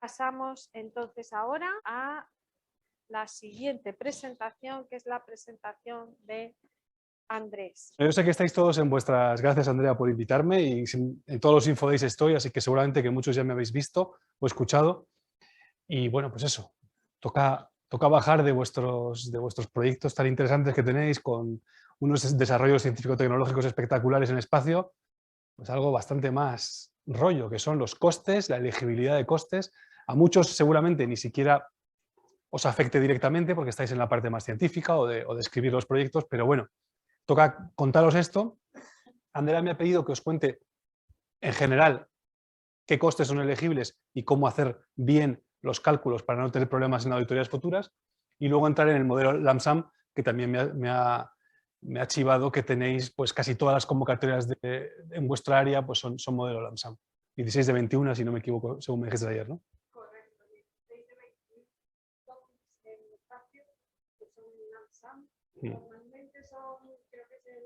Pasamos entonces ahora a la siguiente presentación, que es la presentación de Andrés. Yo sé que estáis todos en vuestras... Gracias, Andrea, por invitarme, y en todos los Infodays estoy, así que seguramente que muchos ya me habéis visto o escuchado. Y bueno, pues eso, toca bajar de vuestros proyectos tan interesantes que tenéis, con unos desarrollos científico-tecnológicos espectaculares en espacio, pues algo bastante más rollo, que son los costes, la elegibilidad de costes. A muchos seguramente ni siquiera os afecte directamente porque estáis en la parte más científica o de escribir los proyectos, pero bueno, toca contaros esto. Andrea me ha pedido que os cuente en general qué costes son elegibles y cómo hacer bien los cálculos para no tener problemas en auditorías futuras, y luego entrar en el modelo LAMSAM, que también me ha chivado que tenéis pues casi todas las convocatorias en vuestra área pues son modelo LAMSAM. 16 de 21, si no me equivoco, según me dijiste ayer, ¿no? Correcto, 16 de 21 topics en espacio que son LAMSAM. Normalmente son, creo que es el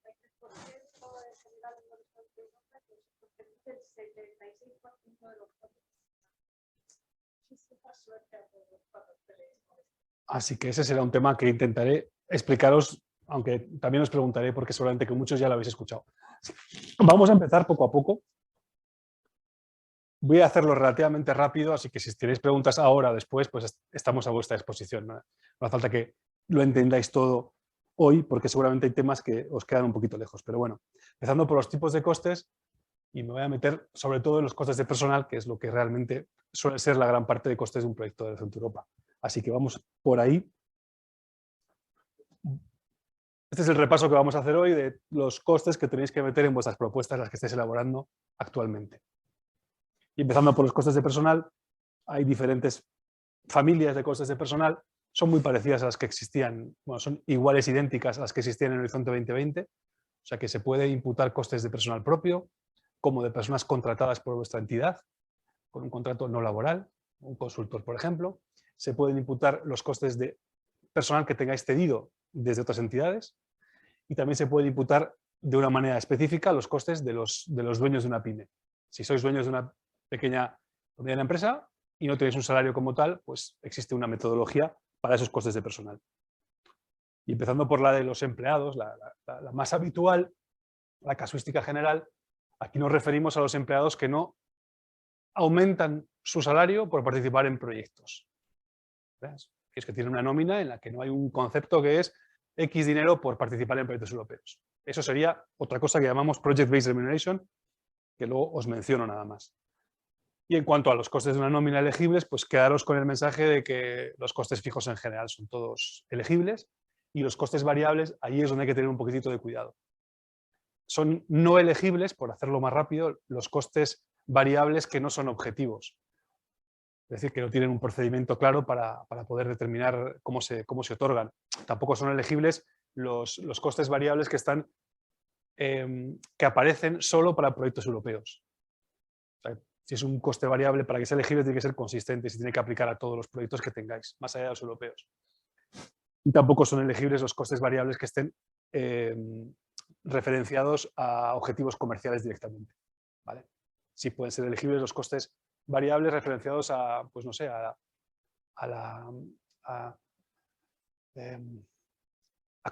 33% en general en los Estados Unidos, el 76% de los topics. Muchísima suerte a todos cuando tenéis. Así que ese será un tema que intentaré explicaros, aunque también os preguntaré porque seguramente que muchos ya lo habéis escuchado. Vamos a empezar poco a poco. Voy a hacerlo relativamente rápido, así que si tenéis preguntas ahora o después, pues estamos a vuestra disposición. No hace falta que lo entendáis todo hoy, porque seguramente hay temas que os quedan un poquito lejos. Pero bueno, empezando por los tipos de costes, y me voy a meter sobre todo en los costes de personal, que es lo que realmente suele ser la gran parte de costes de un proyecto de Centro Europa. Así que vamos por ahí. Este es el repaso que vamos a hacer hoy de los costes que tenéis que meter en vuestras propuestas, las que estéis elaborando actualmente. Y empezando por los costes de personal, hay diferentes familias de costes de personal, son muy parecidas a las que existían, bueno, son iguales, idénticas a las que existían en Horizonte 2020, o sea que se puede imputar costes de personal propio, como de personas contratadas por vuestra entidad, con un contrato no laboral, un consultor, por ejemplo. Se pueden imputar los costes de personal que tengáis cedido desde otras entidades, y también se puede imputar de una manera específica los costes de los dueños de una pyme. Si sois dueños de una pequeña o mediana empresa y no tenéis un salario como tal, pues existe una metodología para esos costes de personal. Y empezando por la de los empleados, la más habitual, la casuística general, aquí nos referimos a los empleados que no aumentan su salario por participar en proyectos. ¿Ves? Que es que tienen una nómina en la que no hay un concepto que es X dinero por participar en proyectos europeos. Eso sería otra cosa que llamamos Project Based Remuneration, que luego os menciono nada más. Y en cuanto a los costes de una nómina elegibles, pues quedaros con el mensaje de que los costes fijos en general son todos elegibles, y los costes variables, ahí es donde hay que tener un poquitito de cuidado. Son no elegibles, por hacerlo más rápido, los costes variables que no son objetivos. Es decir, que no tienen un procedimiento claro para poder determinar cómo se otorgan. Tampoco son elegibles los costes variables que están que aparecen solo para proyectos europeos. O sea, si es un coste variable, para que sea elegible tiene que ser consistente y se tiene que aplicar a todos los proyectos que tengáis, más allá de los europeos. Y tampoco son elegibles los costes variables que estén referenciados a objetivos comerciales directamente, ¿vale? Sí pueden ser elegibles los costes variables referenciados a, pues no sé, a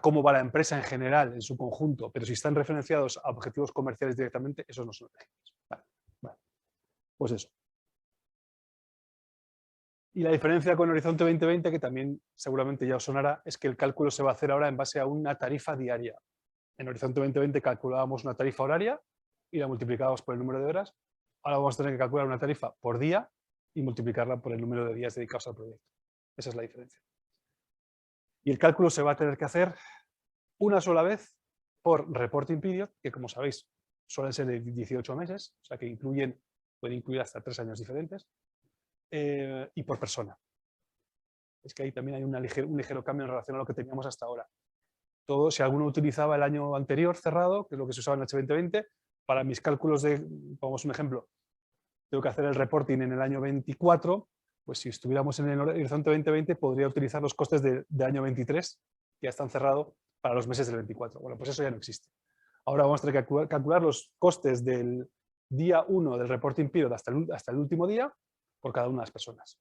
cómo va la empresa en general, en su conjunto, pero si están referenciados a objetivos comerciales directamente, esos no son elegibles. Vale. Pues eso. Y la diferencia con Horizonte 2020, que también seguramente ya os sonará, es que el cálculo se va a hacer ahora en base a una tarifa diaria. En Horizonte 2020 calculábamos una tarifa horaria y la multiplicábamos por el número de horas. Ahora vamos a tener que calcular una tarifa por día y multiplicarla por el número de días dedicados al proyecto. Esa es la diferencia. Y el cálculo se va a tener que hacer una sola vez por reporting period, que como sabéis suelen ser de 18 meses, o sea que pueden incluir hasta 3 años diferentes, y por persona. Es que ahí también hay un ligero cambio en relación a lo que teníamos hasta ahora. Todo, si alguno utilizaba el año anterior cerrado, que es lo que se usaba en H2020, para mis cálculos pongamos un ejemplo, tengo que hacer el reporting en el año 24, pues si estuviéramos en el Horizonte 2020 podría utilizar los costes de año 23, que ya están cerrados para los meses del 24. Bueno, pues eso ya no existe. Ahora vamos a tener que calcular los costes del día 1 del reporting period hasta el último día por cada una de las personas.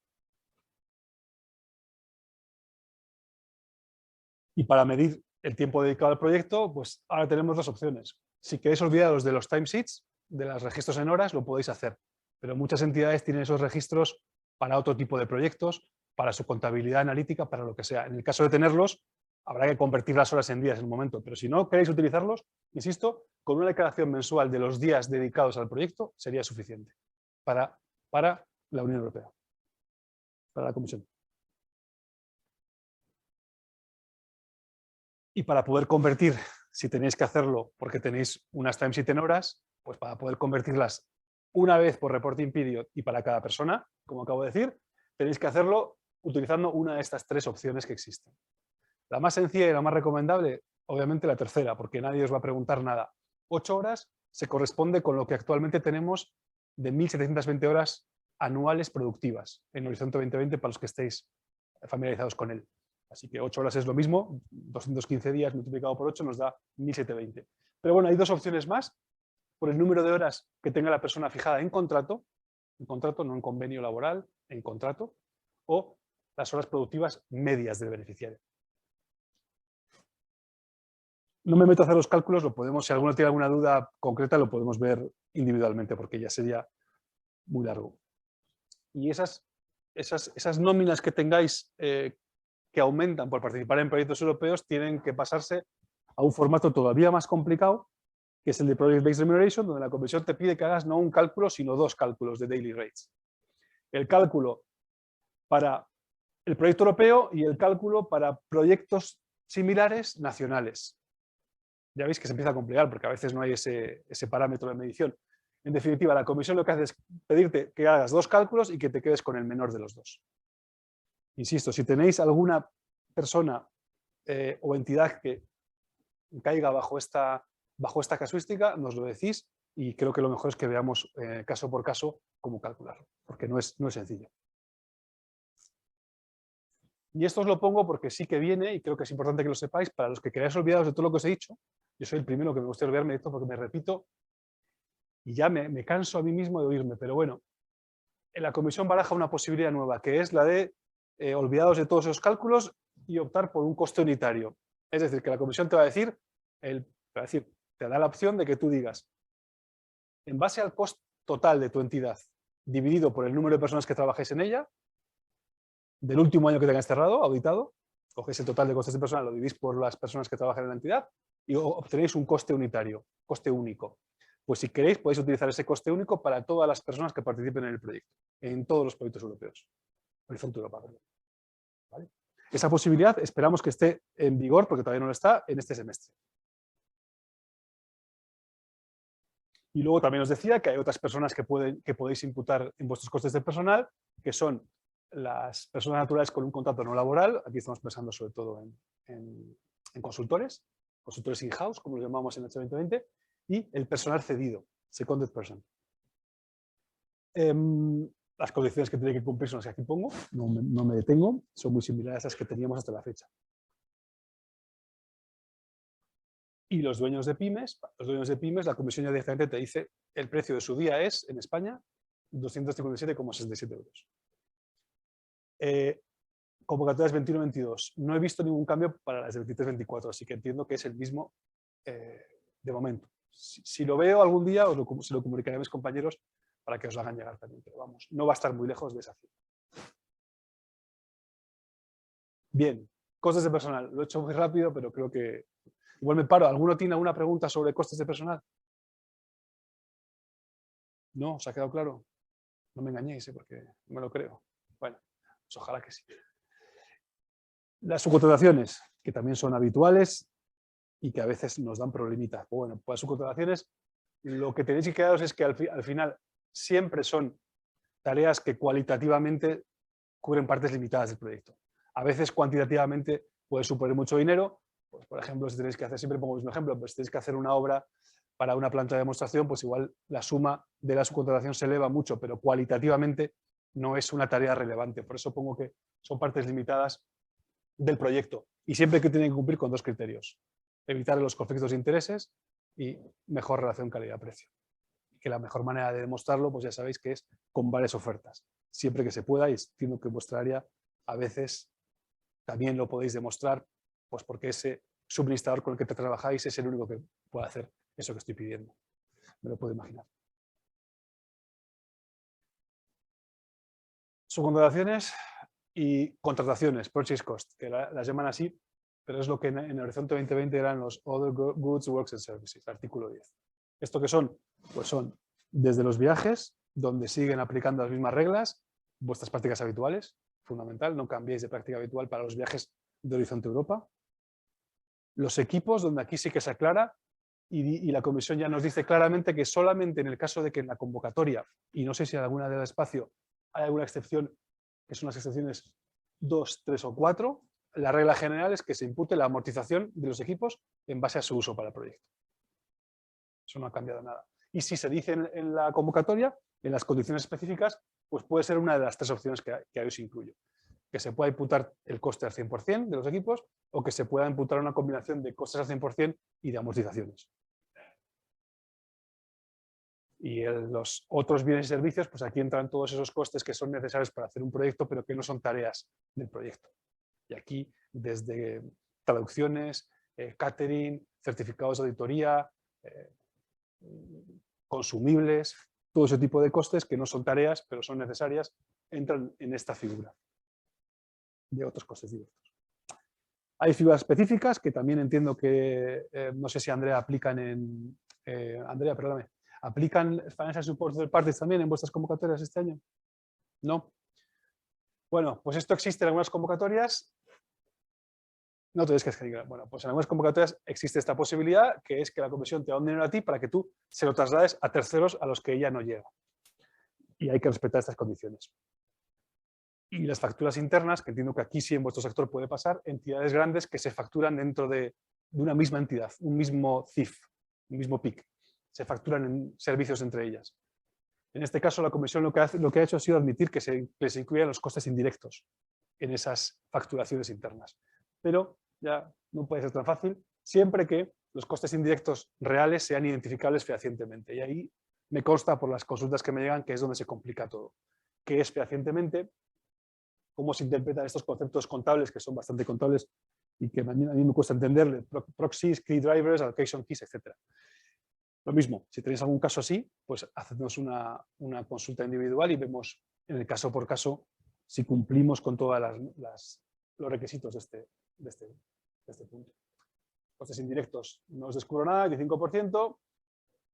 Y para medir el tiempo dedicado al proyecto, pues ahora tenemos dos opciones. Si queréis olvidaros de los timesheets, de los registros en horas, lo podéis hacer. Pero muchas entidades tienen esos registros para otro tipo de proyectos, para su contabilidad analítica, para lo que sea. En el caso de tenerlos, habrá que convertir las horas en días en un momento. Pero si no queréis utilizarlos, insisto, con una declaración mensual de los días dedicados al proyecto sería suficiente para la Unión Europea, para la Comisión. Y para poder convertir, si tenéis que hacerlo porque tenéis unas timesheet en horas, pues para poder convertirlas una vez por reporting period y para cada persona, como acabo de decir, tenéis que hacerlo utilizando una de estas tres opciones que existen. La más sencilla y la más recomendable, obviamente la tercera, porque nadie os va a preguntar nada. 8 horas se corresponde con lo que actualmente tenemos de 1.720 horas anuales productivas en Horizonte 2020 para los que estéis familiarizados con él. Así que 8 horas es lo mismo, 215 días multiplicado por 8 nos da 1.720. Pero bueno, hay dos opciones más, por el número de horas que tenga la persona fijada en contrato, no en convenio laboral, en contrato, o las horas productivas medias del beneficiario. No me meto a hacer los cálculos, lo podemos, si alguno tiene alguna duda concreta, lo podemos ver individualmente, porque ya sería muy largo. Y esas nóminas que tengáis que aumentan por participar en proyectos europeos tienen que pasarse a un formato todavía más complicado, que es el de Project Based Remuneration, donde la Comisión te pide que hagas no un cálculo, sino dos cálculos de daily rates. El cálculo para el proyecto europeo y el cálculo para proyectos similares nacionales. Ya veis que se empieza a complicar porque a veces no hay ese parámetro de medición. En definitiva, la Comisión lo que hace es pedirte que hagas dos cálculos y que te quedes con el menor de los dos. Insisto, si tenéis alguna persona o entidad que caiga bajo esta casuística, nos lo decís y creo que lo mejor es que veamos caso por caso cómo calcularlo, porque no es sencillo. Y esto os lo pongo porque sí que viene, y creo que es importante que lo sepáis, para los que queráis olvidaros de todo lo que os he dicho. Yo soy el primero que me gusta olvidarme de esto porque me repito y ya me canso a mí mismo de oírme, pero bueno, en la Comisión baraja una posibilidad nueva, que es la de olvidaros de todos esos cálculos y optar por un coste unitario. Es decir, que la Comisión te va a decir, te da la opción de que tú digas, en base al coste total de tu entidad, dividido por el número de personas que trabajáis en ella, del último año que tengáis cerrado, auditado, cogéis el total de costes de personal, lo dividís por las personas que trabajan en la entidad y obtenéis un coste unitario, coste único. Pues si queréis podéis utilizar ese coste único para todas las personas que participen en el proyecto, en todos los proyectos europeos. Horizonte Europa, perdón. ¿Vale? Esa posibilidad esperamos que esté en vigor, porque todavía no lo está, en este semestre. Y luego también os decía que hay otras personas que podéis imputar en vuestros costes de personal, que son las personas naturales con un contrato no laboral. Aquí estamos pensando sobre todo en consultores in-house, como los llamamos en H2020, y el personal cedido, seconded person. Las condiciones que tiene que cumplir son las que aquí pongo, no me detengo, son muy similares a las que teníamos hasta la fecha. Y los dueños de pymes, la Comisión ya directamente te dice el precio de su día es, en España, 257,67 euros. Convocatorias 21-22. No he visto ningún cambio para las de 23-24, así que entiendo que es el mismo de momento. Si lo veo algún día, se lo comunicaré a mis compañeros para que os lo hagan llegar también, pero vamos, no va a estar muy lejos de esa cifra. Bien, costes de personal. Lo he hecho muy rápido, pero creo que igual me paro. ¿Alguno tiene alguna pregunta sobre costes de personal? ¿No? ¿Os ha quedado claro? No me engañéis, porque no me lo creo. Bueno, pues ojalá que sí. Las subcontrataciones, que también son habituales y que a veces nos dan problemitas. Bueno, pues las subcontrataciones, lo que tenéis que quedaros es que al final siempre son tareas que cualitativamente cubren partes limitadas del proyecto. A veces cuantitativamente puede suponer mucho dinero. Pues, por ejemplo, si tenéis que hacer, siempre pongo el mismo ejemplo, pues si tenéis que hacer una obra para una planta de demostración, pues igual la suma de la subcontratación se eleva mucho, pero cualitativamente no es una tarea relevante. Por eso pongo que son partes limitadas del proyecto y siempre que tienen que cumplir con dos criterios: evitar los conflictos de intereses y mejor relación calidad-precio. Que la mejor manera de demostrarlo, pues ya sabéis que es con varias ofertas. siempre que se pueda, y entiendo que en vuestra área a veces también lo podéis demostrar, pues porque ese suministrador con el que trabajáis es el único que puede hacer eso que estoy pidiendo. Me lo puedo imaginar. Subcontrataciones y contrataciones, purchase cost, que las llaman así, pero es lo que en Horizonte 2020 eran los Other Goods, Works and Services, artículo 10. ¿Esto qué son? Pues son desde los viajes, donde siguen aplicando las mismas reglas, vuestras prácticas habituales, fundamental, no cambiéis de práctica habitual para los viajes de Horizonte Europa. Los equipos, donde aquí sí que se aclara, y la comisión ya nos dice claramente que solamente en el caso de que en la convocatoria, y no sé si en alguna del espacio hay alguna excepción, que son las excepciones 2, 3 o 4, la regla general es que se impute la amortización de los equipos en base a su uso para el proyecto. Eso no ha cambiado nada. Y si se dice en la convocatoria, en las condiciones específicas, pues puede ser una de las 3 opciones que ahí os incluyo. Que se pueda imputar el coste al 100% de los equipos o que se pueda imputar una combinación de costes al 100% y de amortizaciones. Y los otros bienes y servicios, pues aquí entran todos esos costes que son necesarios para hacer un proyecto, pero que no son tareas del proyecto. Y aquí, desde traducciones, catering, certificados de auditoría, consumibles, todo ese tipo de costes que no son tareas, pero son necesarias, entran en esta figura de otros costes directos. Hay figuras específicas que también entiendo que, no sé si Andrea aplican en... Andrea, perdóname. ¿Aplican Financial Support Third Parties también en vuestras convocatorias este año? ¿No? Bueno, pues esto existe en algunas convocatorias. No tenéis que escribir. Bueno, pues en algunas convocatorias existe esta posibilidad, que es que la comisión te da un dinero a ti para que tú se lo traslades a terceros a los que ella no llega. Y hay que respetar estas condiciones. Y las facturas internas, que entiendo que aquí sí en vuestro sector puede pasar, entidades grandes que se facturan dentro de una misma entidad, un mismo CIF, un mismo PIC. Se facturan en servicios entre ellas. En este caso, la comisión lo que ha hecho ha sido admitir que se incluyan los costes indirectos en esas facturaciones internas. Pero ya no puede ser tan fácil, siempre que los costes indirectos reales sean identificables fehacientemente. Y ahí me consta por las consultas que me llegan que es donde se complica todo. ¿Qué es fehacientemente? ¿Cómo se interpretan estos conceptos contables, que son bastante contables y que a mí me cuesta entender? Proxies, key drivers, allocation keys, etc. Lo mismo, si tenéis algún caso así, pues hacednos una consulta individual y vemos en el caso por caso si cumplimos con todos los requisitos de este punto. Costes indirectos, no os descubro nada, 25%,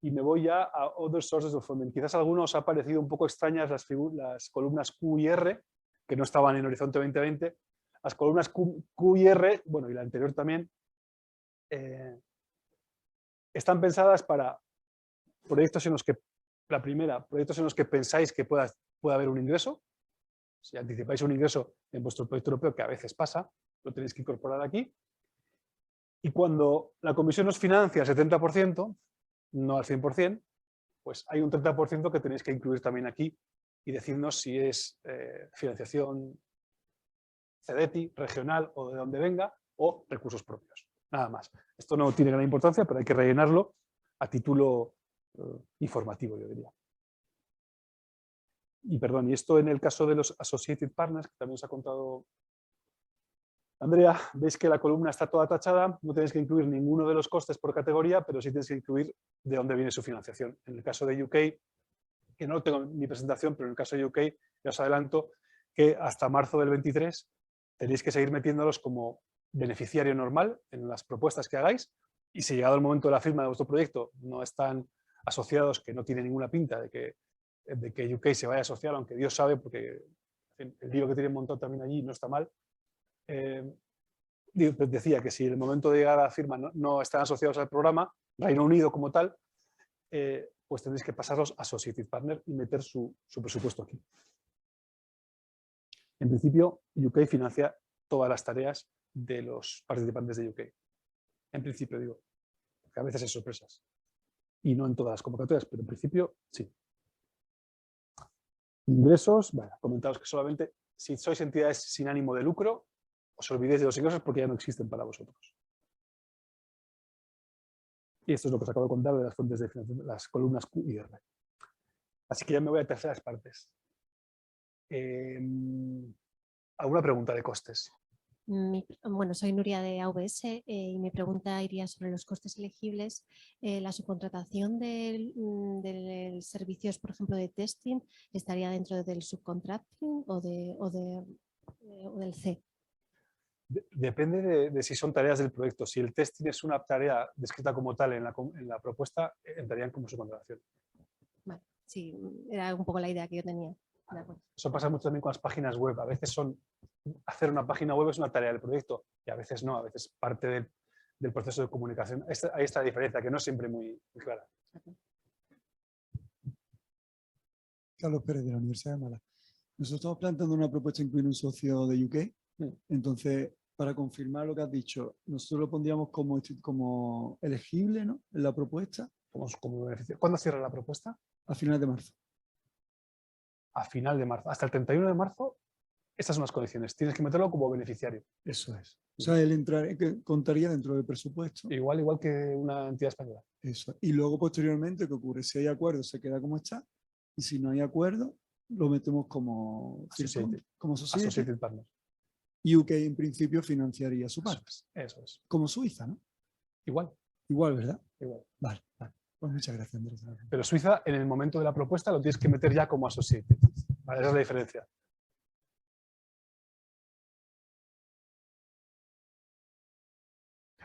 y me voy ya a Other Sources of Funding. Quizás a algunos os ha parecido un poco extrañas las columnas Q y R, que no estaban en Horizonte 2020. Las columnas Q y R, bueno, y la anterior también, están pensadas para proyectos en los que, la primera, proyectos en los que pensáis que pueda haber un ingreso. Si anticipáis un ingreso en vuestro proyecto europeo, que a veces pasa, lo tenéis que incorporar aquí. Y cuando la comisión os financia el 70%, no al 100%, pues hay un 30% que tenéis que incluir también aquí y decirnos si es financiación CEDETI, regional o de donde venga, o recursos propios. Nada más. Esto no tiene gran importancia, pero hay que rellenarlo a título informativo, yo diría. Y perdón, y esto en el caso de los Associated Partners, que también os ha contado Andrea, veis que la columna está toda tachada, no tenéis que incluir ninguno de los costes por categoría, pero sí tenéis que incluir de dónde viene su financiación. En el caso de UK, que no tengo en mi presentación, pero en el caso de UK, ya os adelanto que hasta marzo del 23 tenéis que seguir metiéndolos como beneficiario normal en las propuestas que hagáis, y si llegado el momento de la firma de vuestro proyecto no están asociados, que no tiene ninguna pinta de que UK se vaya a asociar, aunque Dios sabe, porque el lío que tienen montado también allí no está mal. Decía que si en el momento de llegar a la firma no están asociados al programa, Reino Unido como tal, pues tendréis que pasarlos a Associated Partner y meter su presupuesto aquí. En principio, UK financia todas las tareas de los participantes de UK. En principio, digo, porque a veces hay sorpresas. Y no en todas las convocatorias, pero en principio, sí. Ingresos, bueno, comentaros que solamente si sois entidades sin ánimo de lucro, os olvidéis de los ingresos porque ya no existen para vosotros. Y esto es lo que os acabo de contar de las fuentes de financiación, las columnas Q y R. Así que ya me voy a terceras partes. ¿Alguna pregunta de costes? Bueno, soy Nuria de AVS y mi pregunta iría sobre los costes elegibles. La subcontratación de servicios, por ejemplo, de testing, ¿estaría dentro del subcontracting o del C? Depende de si son tareas del proyecto. Si el testing es una tarea descrita como tal en la propuesta, entrarían como subcontratación. Vale, sí, era un poco la idea que yo tenía. De acuerdo. Eso pasa mucho también con las páginas web. A veces hacer una página web es una tarea del proyecto y a veces no, a veces parte del proceso de comunicación. Ahí está la diferencia, que no es siempre muy clara. Carlos Pérez, de la Universidad de Málaga. Nosotros estamos planteando una propuesta de incluir un socio de UK. Entonces, para confirmar lo que has dicho, nosotros lo pondríamos como elegible, ¿no?, en la propuesta. Como beneficio. ¿Cuándo cierra la propuesta? A finales de marzo. A final de marzo. Hasta el 31 de marzo, estas son las condiciones. Tienes que meterlo como beneficiario. Eso es. O sea, él contaría dentro del presupuesto. Igual que una entidad española. Eso. Y luego, posteriormente, ¿qué ocurre? Si hay acuerdo, se queda como está. Y si no hay acuerdo, lo metemos como Associated Partners. UK, en principio, financiaría su parte. Eso es. Como Suiza, ¿no? Igual. Igual, ¿verdad? Igual. Vale. Pues muchas gracias, Andrés. Pero Suiza, en el momento de la propuesta, lo tienes que meter ya como Associated. Vale, esa es la diferencia.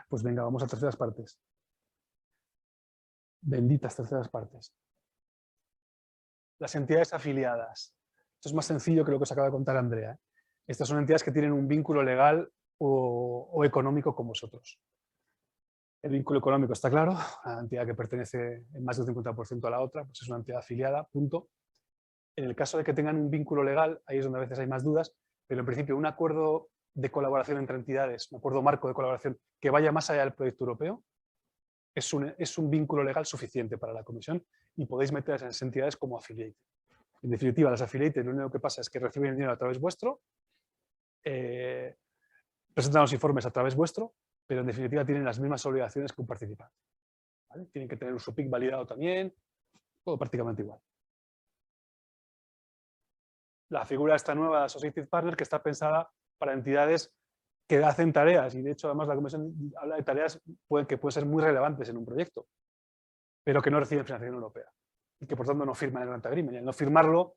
Pues venga, vamos a terceras partes. Benditas terceras partes. Las entidades afiliadas. Esto es más sencillo que lo que os acaba de contar Andrea. Estas son entidades que tienen un vínculo legal o económico con vosotros. El vínculo económico está claro, la entidad que pertenece en más del 50% a la otra, pues es una entidad afiliada, punto. En el caso de que tengan un vínculo legal, ahí es donde a veces hay más dudas, pero en principio un acuerdo de colaboración entre entidades, un acuerdo marco de colaboración que vaya más allá del proyecto europeo, es un vínculo legal suficiente para la comisión y podéis meter a esas entidades como affiliate. En definitiva, las affiliates lo único que pasa es que reciben el dinero a través vuestro, presentan los informes a través vuestro, pero en definitiva tienen las mismas obligaciones que un participante. ¿Vale? Tienen que tener un SUPIC validado también, todo prácticamente igual. La figura esta nueva de Associated Partner que está pensada para entidades que hacen tareas, y de hecho además la Comisión habla de tareas que pueden ser muy relevantes en un proyecto, pero que no reciben financiación europea y que por tanto no firman el Grant Agreement. Y al no firmarlo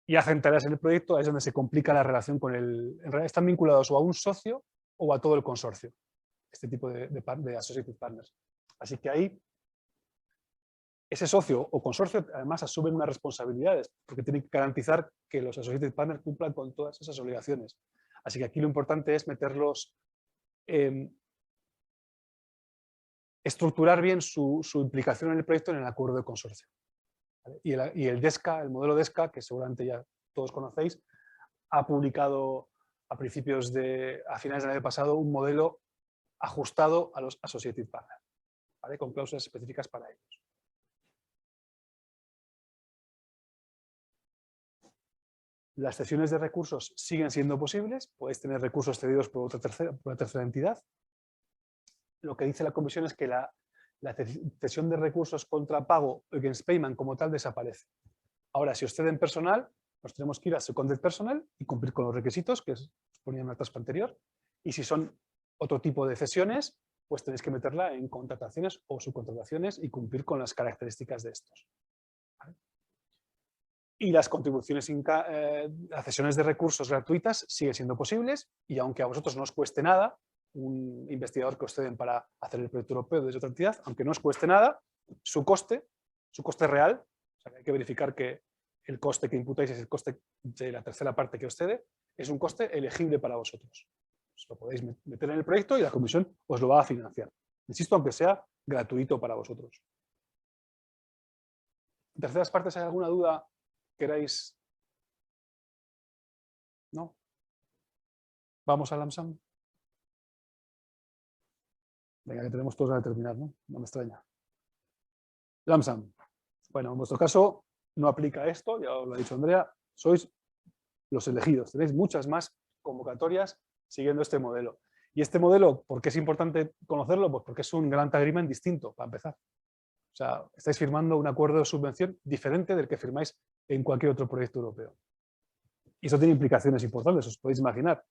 y hacen tareas en el proyecto, es donde se complica la relación con en realidad están vinculados o a un socio o a todo el consorcio, este tipo de Associated Partners. Así que ahí ese socio o consorcio además asumen unas responsabilidades porque tienen que garantizar que los Associated Partners cumplan con todas esas obligaciones. Así que aquí lo importante es meterlos, estructurar bien su implicación en el proyecto en el acuerdo de consorcio. ¿Vale? Y el DESCA, el modelo DESCA, que seguramente ya todos conocéis, ha publicado a finales del año pasado un modelo ajustado a los Associated Partners, ¿vale? Con cláusulas específicas para ellos. Las cesiones de recursos siguen siendo posibles, podéis tener recursos cedidos por una tercera entidad. Lo que dice la Comisión es que la cesión de recursos contra pago against payment como tal desaparece. Ahora, si os ceden personal, nos tenemos que ir a seconded personal y cumplir con los requisitos que os ponía en la taspa anterior. Y si son otro tipo de cesiones, pues tenéis que meterla en contrataciones o subcontrataciones y cumplir con las características de estos. ¿Vale? Y las contribuciones, las cesiones de recursos gratuitas siguen siendo posibles y aunque a vosotros no os cueste nada, un investigador que os ceden para hacer el proyecto europeo desde otra entidad, aunque no os cueste nada, su coste real, o sea, que hay que verificar que el coste que imputáis es el coste de la tercera parte que os cede, es un coste elegible para vosotros. Os lo podéis meter en el proyecto y la comisión os lo va a financiar. Insisto, aunque sea gratuito para vosotros. ¿En terceras partes hay alguna duda? ¿Queráis? ¿No? ¿Vamos al LAMSAM? Venga, que tenemos todos a terminar, ¿no? No me extraña. LAMSAM. Bueno, en vuestro caso no aplica esto, ya os lo ha dicho Andrea, sois los elegidos. Tenéis muchas más convocatorias siguiendo este modelo. Y este modelo, ¿por qué es importante conocerlo? Pues porque es un Grant Agreement distinto, para empezar. O sea, estáis firmando un acuerdo de subvención diferente del que firmáis en cualquier otro proyecto europeo. Y eso tiene implicaciones importantes, os podéis imaginar.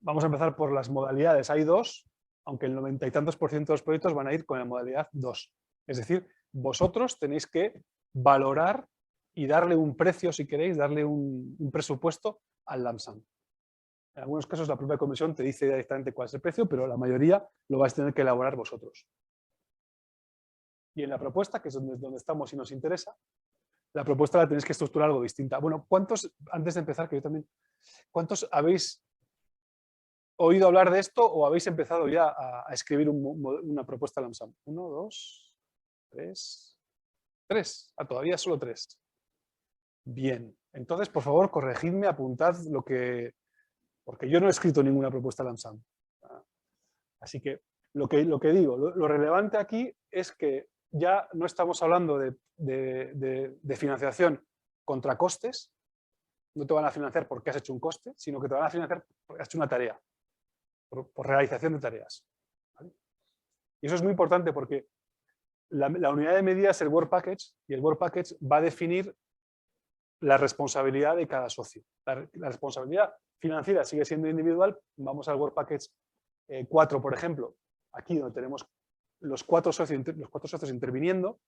Vamos a empezar por las modalidades. Hay dos, aunque el 90 y tantos % de los proyectos van a ir con la modalidad 2. Es decir, vosotros tenéis que valorar y darle un precio, si queréis, darle un presupuesto al lump sum. En algunos casos la propia comisión te dice directamente cuál es el precio, pero la mayoría lo vais a tener que elaborar vosotros. Y en la propuesta, que es donde estamos y nos interesa, la propuesta la tenéis que estructurar algo distinta. Bueno, ¿cuántos, antes de empezar, que yo también, cuántos habéis oído hablar de esto o habéis empezado ya a escribir una propuesta lump sum? 1, 2, 3. 3. Todavía solo 3. Bien. Entonces, por favor, corregidme, apuntad lo que... Porque yo no he escrito ninguna propuesta lump sum. Así que lo que digo, lo relevante aquí es que ya no estamos hablando de financiación contra costes. No te van a financiar porque has hecho un coste, sino que te van a financiar porque has hecho una tarea, por realización de tareas. ¿Vale? Y eso es muy importante porque la unidad de medida es el Work Package y el Work Package va a definir la responsabilidad de cada socio. La responsabilidad financiera sigue siendo individual. Vamos al Work Package 4, por ejemplo, aquí donde tenemos los cuatro socios interviniendo.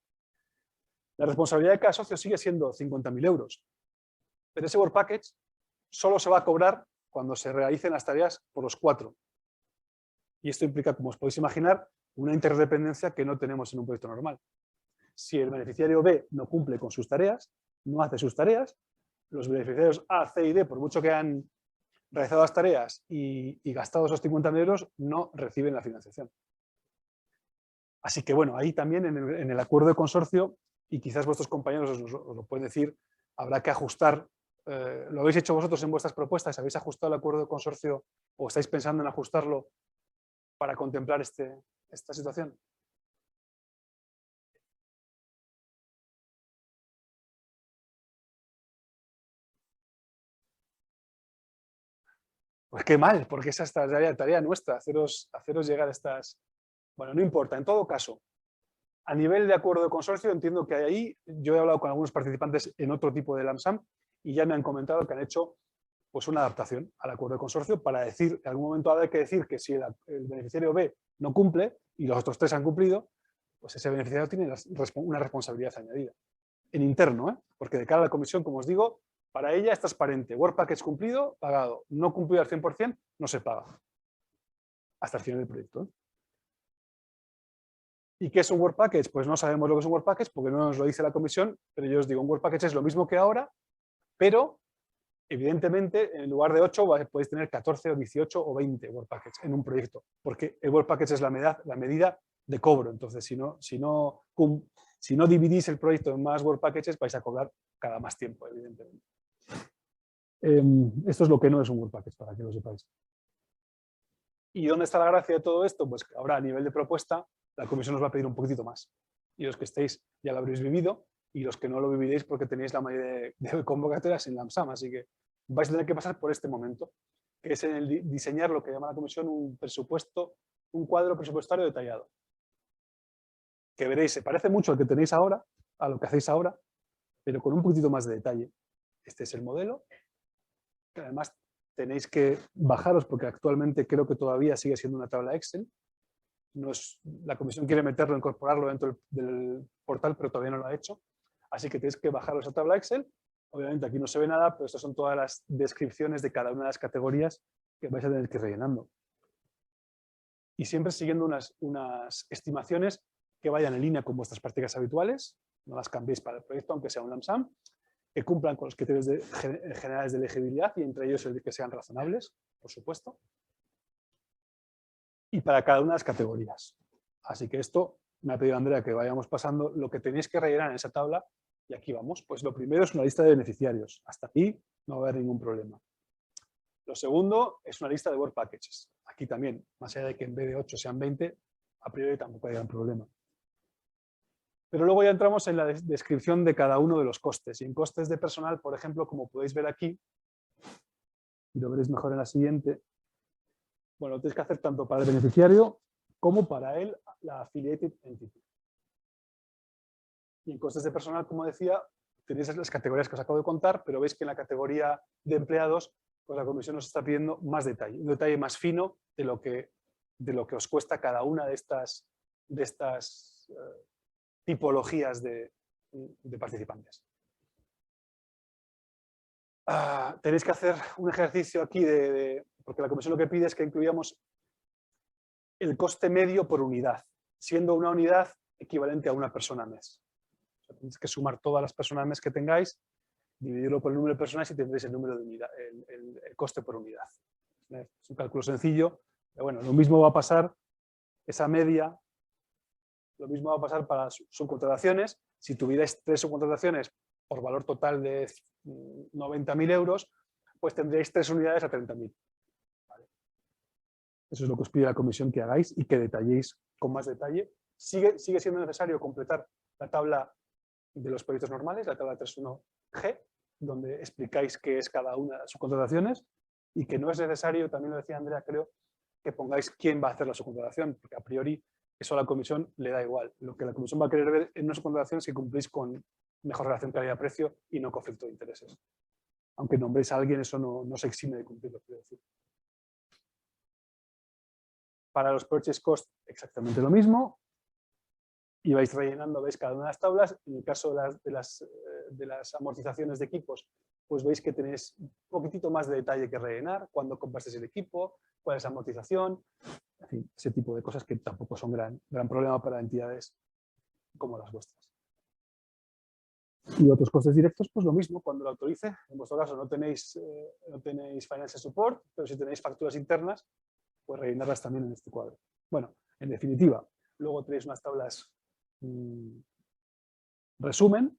La responsabilidad de cada socio sigue siendo 50.000 euros. Pero ese Work Package solo se va a cobrar cuando se realicen las tareas por los 4. Y esto implica, como os podéis imaginar, una interdependencia que no tenemos en un proyecto normal. Si el beneficiario B no cumple con sus tareas, no hace sus tareas, los beneficiarios A, C y D, por mucho que han realizado las tareas y gastado esos 50.000 euros, no reciben la financiación. Así que bueno, ahí también en el acuerdo de consorcio, y quizás vuestros compañeros os lo pueden decir, habrá que ajustar. ¿Lo habéis hecho vosotros en vuestras propuestas? ¿Habéis ajustado el acuerdo de consorcio o estáis pensando en ajustarlo para contemplar esta situación? Pues qué mal, porque esa es tarea nuestra, haceros llegar estas... Bueno, no importa, en todo caso, a nivel de acuerdo de consorcio entiendo que hay ahí, yo he hablado con algunos participantes en otro tipo de lump sum y ya me han comentado que han hecho pues una adaptación al acuerdo de consorcio para decir, en algún momento habrá que decir que si el beneficiario B no cumple y los otros 3 han cumplido, pues ese beneficiario tiene una responsabilidad añadida. En interno, porque de cara a la comisión, como os digo, para ella es transparente. Work Package cumplido, pagado. No cumplido al 100%, no se paga. Hasta el final del proyecto. ¿Y qué es un Work Package? Pues no sabemos lo que es un Work Package porque no nos lo dice la comisión, pero yo os digo, un Work Package es lo mismo que ahora, pero evidentemente en lugar de 8 podéis tener 14 o 18 o 20 Work Packages en un proyecto, porque el Work Package es la medida de cobro. Entonces, si no dividís el proyecto en más Work Packages, vais a cobrar cada más tiempo, evidentemente. Esto es lo que no es un Work Package, para que lo sepáis. ¿Y dónde está la gracia de todo esto? Pues que ahora a nivel de propuesta, la comisión os va a pedir un poquitito más. Y los que estéis ya lo habréis vivido, y los que no lo viviréis porque tenéis la mayoría de convocatorias en lump sum. Así que vais a tener que pasar por este momento, que es en el diseñar lo que llama la comisión un cuadro presupuestario detallado. Que veréis, se parece mucho al que tenéis ahora, a lo que hacéis ahora, pero con un poquitito más de detalle. Este es el modelo, que además tenéis que bajaros porque actualmente creo que todavía sigue siendo una tabla Excel. La comisión quiere meterlo, incorporarlo dentro del portal, pero todavía no lo ha hecho. Así que tenéis que bajaros a tabla Excel. Obviamente aquí no se ve nada, pero estas son todas las descripciones de cada una de las categorías que vais a tener que ir rellenando. Y siempre siguiendo unas estimaciones que vayan en línea con vuestras prácticas habituales, no las cambiéis para el proyecto, aunque sea un lump sum, que cumplan con los criterios generales de elegibilidad y entre ellos el de que sean razonables, por supuesto, y para cada una de las categorías. Así que esto me ha pedido Andrea que vayamos pasando lo que tenéis que rellenar en esa tabla y aquí vamos. Pues lo primero es una lista de beneficiarios. Hasta aquí no va a haber ningún problema. Lo segundo es una lista de Work Packages. Aquí también, más allá de que en vez de 8 sean 20, a priori tampoco hay gran problema. Pero luego ya entramos en la descripción de cada uno de los costes. Y en costes de personal, por ejemplo, como podéis ver aquí, y lo veréis mejor en la siguiente, bueno, lo tenéis que hacer tanto para el beneficiario como para la affiliated entity. Y en costes de personal, como decía, tenéis las categorías que os acabo de contar, pero veis que en la categoría de empleados, pues la comisión os está pidiendo más detalle, un detalle más fino de lo que os cuesta cada una de estas tipologías de participantes. Tenéis que hacer un ejercicio aquí porque la comisión lo que pide es que incluyamos el coste medio por unidad, siendo una unidad equivalente a una persona mes. O sea, tenéis que sumar todas las personas mes que tengáis, dividirlo por el número de personas y tendréis el número de unidad, el coste por unidad. Es un cálculo sencillo, pero bueno, lo mismo va a pasar, esa media, lo mismo va a pasar para subcontrataciones. Si tuvierais 3 subcontrataciones por valor total de 90.000 euros, pues tendréis 3 unidades a 30.000. ¿Vale? Eso es lo que os pide la comisión que hagáis y que detalléis con más detalle. Sigue siendo necesario completar la tabla de los proyectos normales, la tabla 3.1G, donde explicáis qué es cada una de las subcontrataciones y que no es necesario, también lo decía Andrea, creo, que pongáis quién va a hacer la subcontratación, porque a priori eso a la comisión le da igual. Lo que la comisión va a querer ver en una subcontratación es que cumplís con mejor relación calidad-precio y no conflicto de intereses. Aunque nombréis a alguien, eso no se exime de cumplirlo, quiero decir. Para los purchase cost, exactamente lo mismo. Y vais rellenando, veis cada una de las tablas. En el caso de las amortizaciones de equipos, pues veis que tenéis un poquitito más de detalle que rellenar. Cuándo comprasteis el equipo, cuál es la amortización, en fin, ese tipo de cosas que tampoco son gran problema para entidades como las vuestras. Y otros costes directos, pues lo mismo, cuando lo autorice. En vuestro caso no tenéis financial support, pero si tenéis facturas internas, pues rellenarlas también en este cuadro. Bueno, en definitiva, luego tenéis unas tablas resumen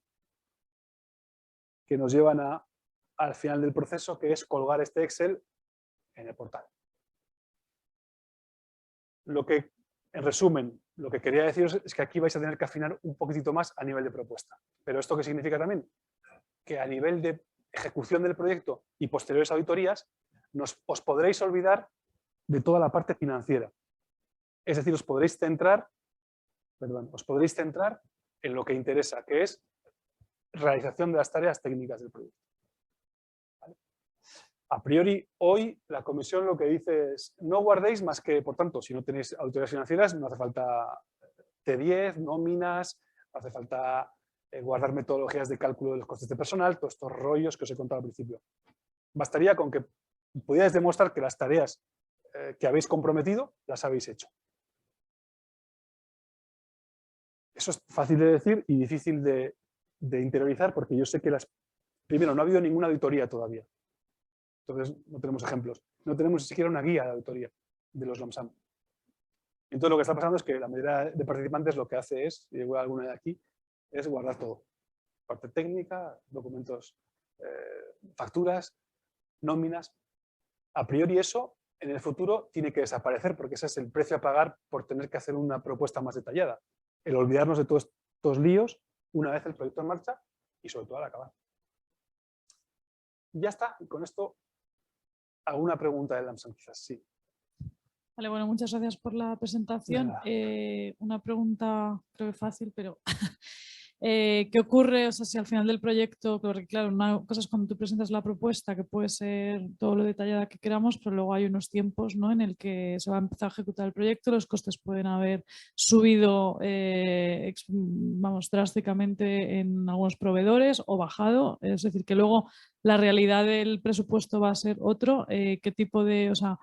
que nos llevan al final del proceso, que es colgar este Excel en el portal. En resumen, lo que quería deciros es que aquí vais a tener que afinar un poquitito más a nivel de propuesta. ¿Pero esto qué significa también? Que a nivel de ejecución del proyecto y posteriores auditorías, os podréis olvidar de toda la parte financiera. Es decir, os podréis centrar en lo que interesa, que es realización de las tareas técnicas del proyecto. ¿Vale? A priori, hoy la comisión lo que dice es no guardéis más que, por tanto, si no tenéis auditorías financieras, no hace falta T10, nóminas, no hace falta guardar metodologías de cálculo de los costes de personal, todos estos rollos que os he contado al principio. Bastaría con que pudierais demostrar que las tareas que habéis comprometido las habéis hecho. Eso es fácil de decir y difícil de interiorizar porque yo sé que primero, no ha habido ninguna auditoría todavía. Entonces, no tenemos ejemplos. No tenemos ni siquiera una guía de auditoría de los LAMSAM. Entonces, lo que está pasando es que la mayoría de participantes lo que hace es, y igual alguna de aquí, es guardar todo. Parte técnica, documentos, facturas, nóminas. A priori eso, en el futuro, tiene que desaparecer porque ese es el precio a pagar por tener que hacer una propuesta más detallada. El olvidarnos de todos estos líos una vez el proyecto en marcha y sobre todo al acabar. Ya está, y con esto alguna pregunta del LAMSAM quizás, sí. Vale, bueno, muchas gracias por la presentación. Una pregunta, creo que fácil, pero ¿qué ocurre? O sea, si al final del proyecto, porque claro, una cosa es cuando tú presentas la propuesta, que puede ser todo lo detallada que queramos, pero luego hay unos tiempos, ¿no?, en el que se va a empezar a ejecutar el proyecto, los costes pueden haber subido drásticamente en algunos proveedores o bajado, es decir, que luego la realidad del presupuesto va a ser otro. ¿Qué tipo de, o sea,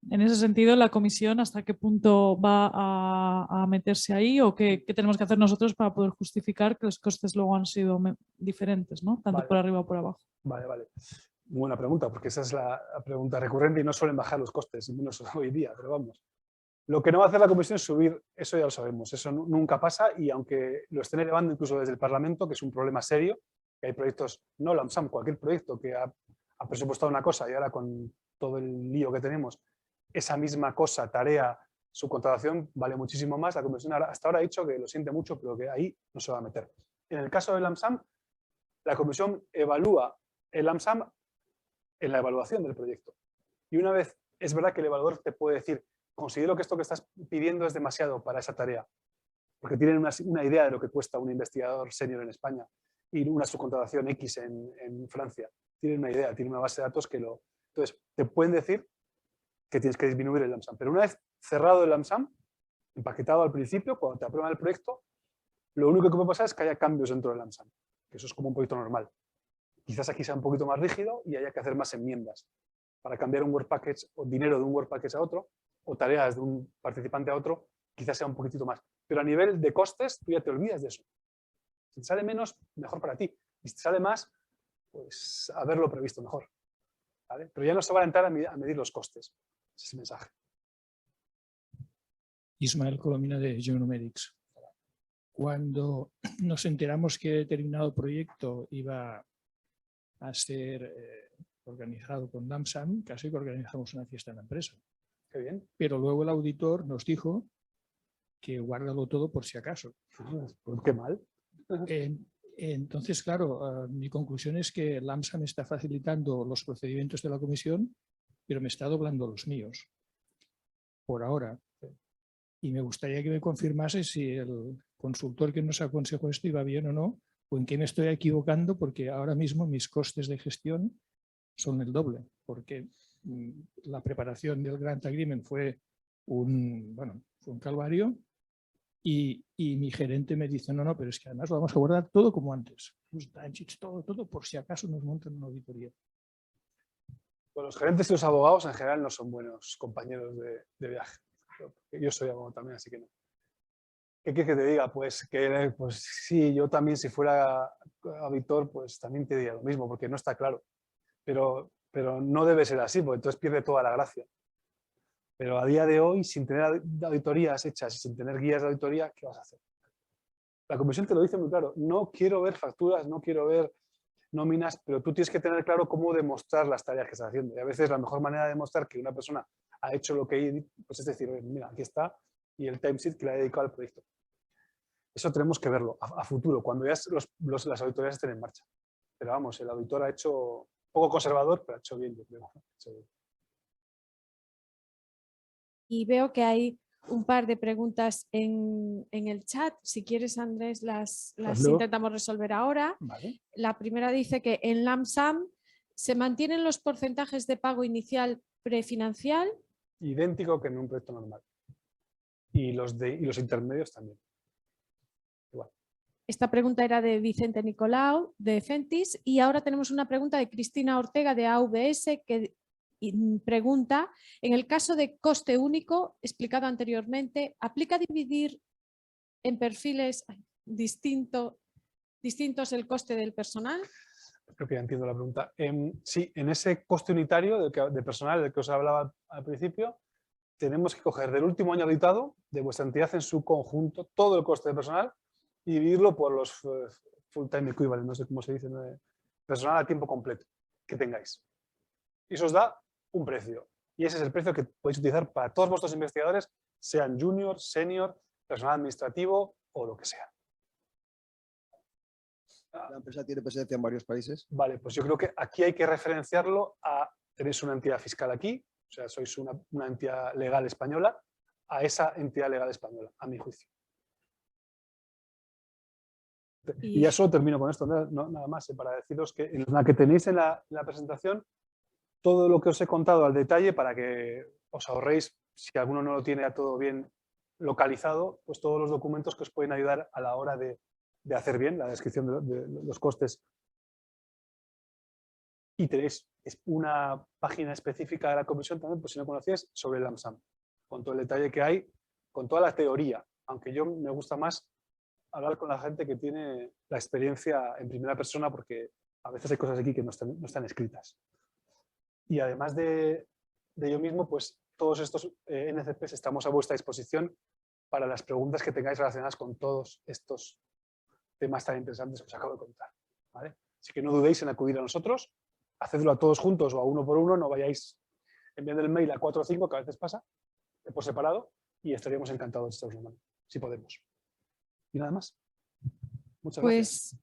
en ese sentido, la comisión, ¿hasta qué punto va a meterse ahí o qué tenemos que hacer nosotros para poder justificar que los costes luego han sido diferentes, ¿no?, tanto por arriba como por abajo? Vale. Buena pregunta, porque esa es la pregunta recurrente y no suelen bajar los costes, menos hoy día, pero vamos. Lo que no va a hacer la comisión es subir, eso ya lo sabemos, eso nunca pasa y aunque lo estén elevando incluso desde el Parlamento, que es un problema serio, que hay proyectos, no LAMSAM, cualquier proyecto que ha presupuestado una cosa y ahora con todo el lío que tenemos, esa misma cosa, tarea, subcontratación, vale muchísimo más. La comisión hasta ahora ha dicho que lo siente mucho, pero que ahí no se va a meter. En el caso del LAMSAM, la comisión evalúa el LAMSAM en la evaluación del proyecto. Y una vez, es verdad que el evaluador te puede decir, considero que esto que estás pidiendo es demasiado para esa tarea, porque tienen una idea de lo que cuesta un investigador senior en España. y una subcontratación X en Francia. Tienen una idea, tienen una base de datos que lo... Entonces, te pueden decir que tienes que disminuir el lump sum. Pero una vez cerrado el lump sum, empaquetado al principio, cuando te aprueban el proyecto, lo único que puede pasar es que haya cambios dentro del lump sum, que eso es como un proyecto normal. Quizás aquí sea un poquito más rígido y haya que hacer más enmiendas para cambiar un work package o dinero de un work package a otro o tareas de un participante a otro, quizás sea un poquitito más. Pero a nivel de costes, tú ya te olvidas de eso. Si te sale menos, mejor para ti. Y si te sale más, pues haberlo previsto mejor. ¿Vale? Pero ya no se va a entrar a medir los costes. Ese es el mensaje. Ismael Colomina de Geonomedics. Cuando nos enteramos que determinado proyecto iba a ser organizado con lump sum, casi que organizamos una fiesta en la empresa. Qué bien. Pero luego el auditor nos dijo que guárdalo todo por si acaso. Pues qué mal. Entonces, claro, mi conclusión es que lump sum está facilitando los procedimientos de la comisión, pero me está doblando los míos. Por ahora. Y me gustaría que me confirmase si el consultor que nos aconsejó esto iba bien o no, o en qué me estoy equivocando, porque ahora mismo mis costes de gestión son el doble, porque la preparación del Grant Agreement fue un calvario y mi gerente me dice, no, pero es que además lo vamos a guardar todo como antes, los timesheets, todo, por si acaso nos montan una auditoría. Pues los gerentes y los abogados en general no son buenos compañeros de viaje. Yo soy abogado también, así que no. ¿Qué quieres que te diga? Pues que pues sí, yo también si fuera auditor, pues también te diría lo mismo, porque no está claro. Pero no debe ser así, porque entonces pierde toda la gracia. Pero a día de hoy, sin tener auditorías hechas y sin tener guías de auditoría, ¿qué vas a hacer? La comisión te lo dice muy claro. No quiero ver facturas, no quiero ver nóminas, pero tú tienes que tener claro cómo demostrar las tareas que estás haciendo. Y a veces la mejor manera de demostrar que una persona ha hecho lo que pues es decir, mira, aquí está, y el timesheet que le ha dedicado al proyecto. Eso tenemos que verlo a futuro, cuando ya las auditorías estén en marcha. Pero vamos, el auditor ha hecho un poco conservador, pero ha hecho bien, yo creo. Y veo que hay un par de preguntas en el chat. Si quieres, Andrés, las intentamos resolver ahora. Vale. La primera dice que en lump sum se mantienen los porcentajes de pago inicial prefinancial. Idéntico que en un proyecto normal. Y los intermedios también. Igual. Esta pregunta era de Vicente Nicolau, de Fentis, y ahora tenemos una pregunta de Cristina Ortega, de AVS, que pregunta, en el caso de coste único, explicado anteriormente, ¿aplica dividir en perfiles distintos el coste del personal? Creo que ya entiendo la pregunta. Sí, en ese coste unitario de personal del que os hablaba al principio, tenemos que coger del último año auditado de vuestra entidad en su conjunto todo el coste de personal y dividirlo por los full-time equivalent, no sé cómo se dice, personal a tiempo completo que tengáis. Y eso os da un precio. Y ese es el precio que podéis utilizar para todos vuestros investigadores, sean junior, senior, personal administrativo o lo que sea. ¿La empresa tiene presencia en varios países? Vale, pues yo creo que aquí hay que referenciarlo a, tenéis una entidad fiscal aquí, o sea, sois una entidad legal española, a esa entidad legal española, a mi juicio. Y ya solo termino con esto, nada más, para deciros que en la que tenéis en la presentación todo lo que os he contado al detalle para que os ahorréis, si alguno no lo tiene ya todo bien localizado, pues todos los documentos que os pueden ayudar a la hora de hacer bien la descripción de los costes. Y tenéis una página específica de la comisión también, pues si no conocíais, sobre el lump sum, con todo el detalle que hay, con toda la teoría, aunque yo me gusta más hablar con la gente que tiene la experiencia en primera persona, porque a veces hay cosas aquí que no están escritas. Y además de yo mismo, pues todos estos NCPs estamos a vuestra disposición para las preguntas que tengáis relacionadas con todos estos temas tan interesantes que os acabo de contar, ¿vale? Así que no dudéis en acudir a nosotros, hacedlo a todos juntos o a uno por uno, no vayáis enviando el mail a 4 o 5, que a veces pasa, por separado, y estaríamos encantados de estaros una mano, si podemos. Y nada más. Muchas gracias.